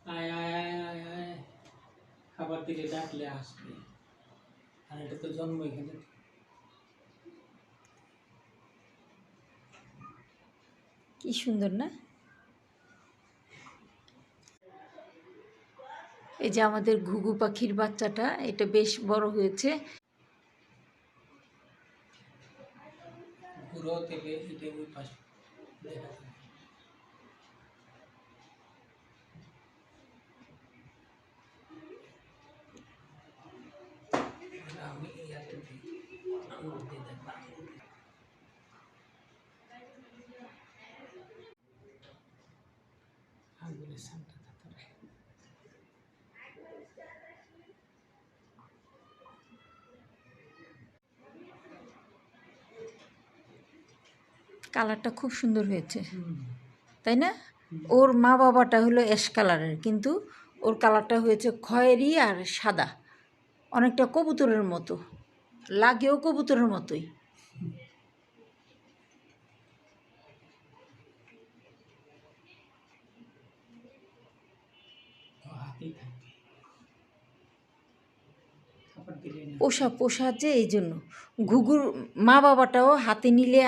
আয় আয় আয় আয় আয়, খাবার দিকে ডাকলে আসবে। আর এটা তো জন্ম এখানে। কি সুন্দর না? এই যে আমাদের ঘুঘু পাখির বাচ্চাটা, এটা বেশ বড় হয়েছে। ঘুরো থেকে এটা ওই পাশে দেখা যাবে। আমি ইয়াতে দিই, আঙুল দিয়ে দেখবো, আঙুল দিয়ে। আঙুলের সামনে ধরে। কালারটা খুব সুন্দর হয়েছে, তাই না? ওর মা বাবাটা হলো অ্যাশ কালারের, কিন্তু ওর কালারটা হয়েছে খয়েরি আর সাদা, অনেকটা কবুতরের মতো, লাগেও কবুতরের মতোই। হাতেই থাকবে, খাবার দিলে না। পোষা পোষা যে এই জন্য ঘুঘুর মা বাবাটাও হাতে নিলে